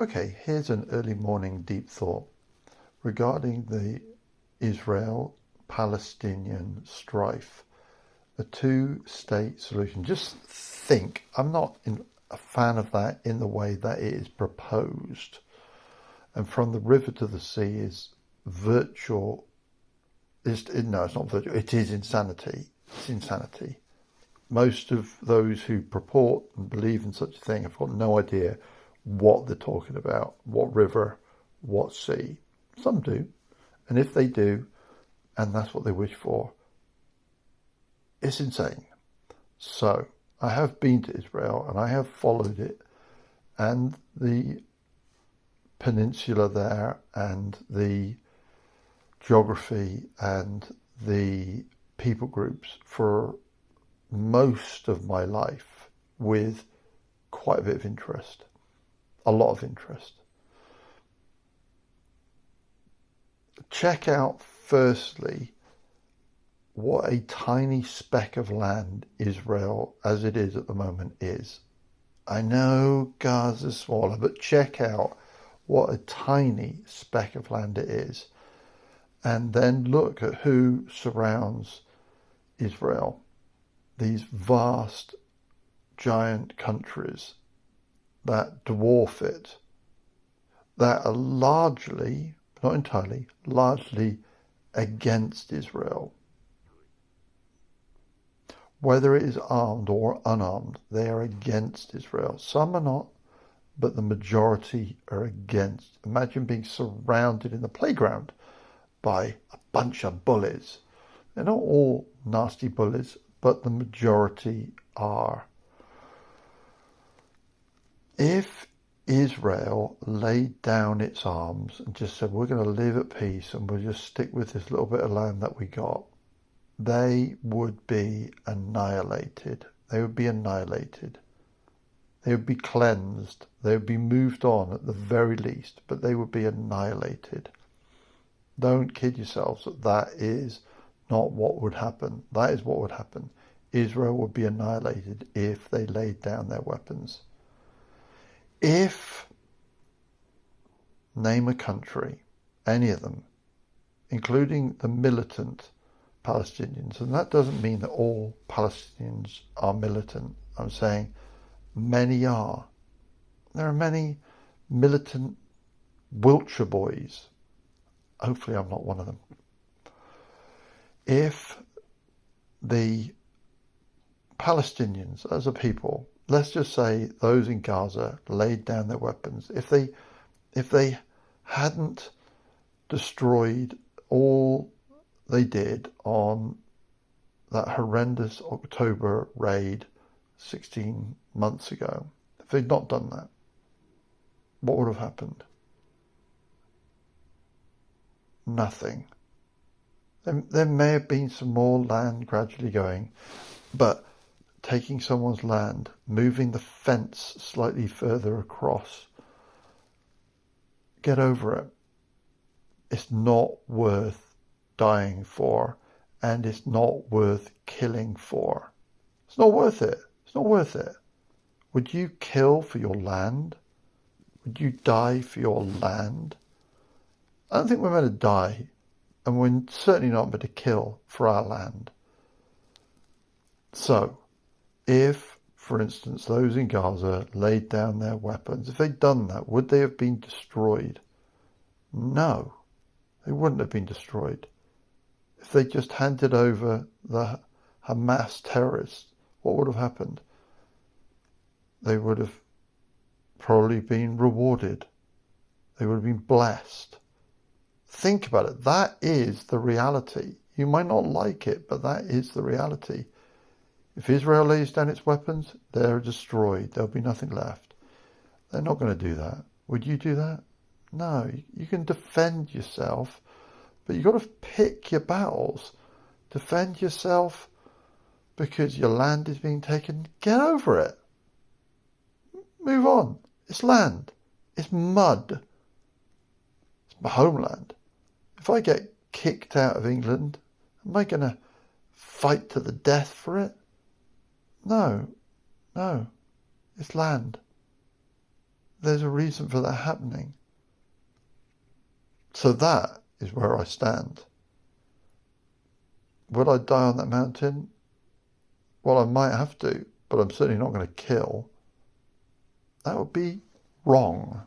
Okay, here's an early morning deep thought regarding the Israel-Palestinian strife, a two-state solution. Just think, I'm not a fan of that in the way that it is proposed. And from the river to the sea is virtual. No, it's not virtual. It is insanity. It's insanity. Most of those who purport and believe in such a thing have got no idea what they're talking about, what river, what sea. Some do. And if they do, and that's what they wish for, it's insane. So I have been to Israel and I have followed it and the peninsula there and the geography and the people groups for most of my life with quite a bit of interest, a lot of interest. Check out firstly what a tiny speck of land Israel, as it is at the moment, is. I know Gaza's smaller, but check out what a tiny speck of land it is. And then look at who surrounds Israel. These vast, giant countries that dwarf it, that are largely, not entirely, largely against Israel. Whether it is armed or unarmed, they are against Israel. Some are not, but the majority are against. Imagine being surrounded in the playground by a bunch of bullies. They're not all nasty bullies, but the majority are. If Israel laid down its arms and just said, we're going to live at peace and we'll just stick with this little bit of land that we got, they would be annihilated. They would be annihilated. They would be cleansed. They would be moved on at the very least, but they would be annihilated. Don't kid yourselves that that is not what would happen. That is what would happen. Israel would be annihilated if they laid down their weapons. If, name a country, any of them, including the militant Palestinians, and that doesn't mean that all Palestinians are militant. I'm saying many are. There are many militant Wiltshire boys. Hopefully I'm not one of them. If the Palestinians as a people, let's just say those in Gaza laid down their weapons, if they hadn't destroyed all they did on that horrendous October raid 16 months ago, if they'd not done that, what would have happened? Nothing. There may have been some more land gradually going, but taking someone's land, moving the fence slightly further across, get over it. It's not worth dying for, and it's not worth killing for. It's not worth it. It's not worth it. Would you kill for your land? Would you die for your land? I don't think we're meant to die, and we're certainly not meant to kill for our land. So, if, for instance, those in Gaza laid down their weapons, if they'd done that, would they have been destroyed? No, they wouldn't have been destroyed. If they just handed over the Hamas terrorists, what would have happened? They would have probably been rewarded. They would have been blessed. Think about it. That is the reality. You might not like it, but that is the reality. If Israel lays down its weapons, they're destroyed. There'll be nothing left. They're not going to do that. Would you do that? No. You can defend yourself, but you've got to pick your battles. Defend yourself because your land is being taken. Get over it. Move on. It's land. It's mud. It's my homeland. If I get kicked out of England, am I going to fight to the death for it? No. It's land. there's a reason for that happening. So that is where I stand. Would I die on that mountain? Well, I might have to, but I'm certainly not going to kill. That would be wrong.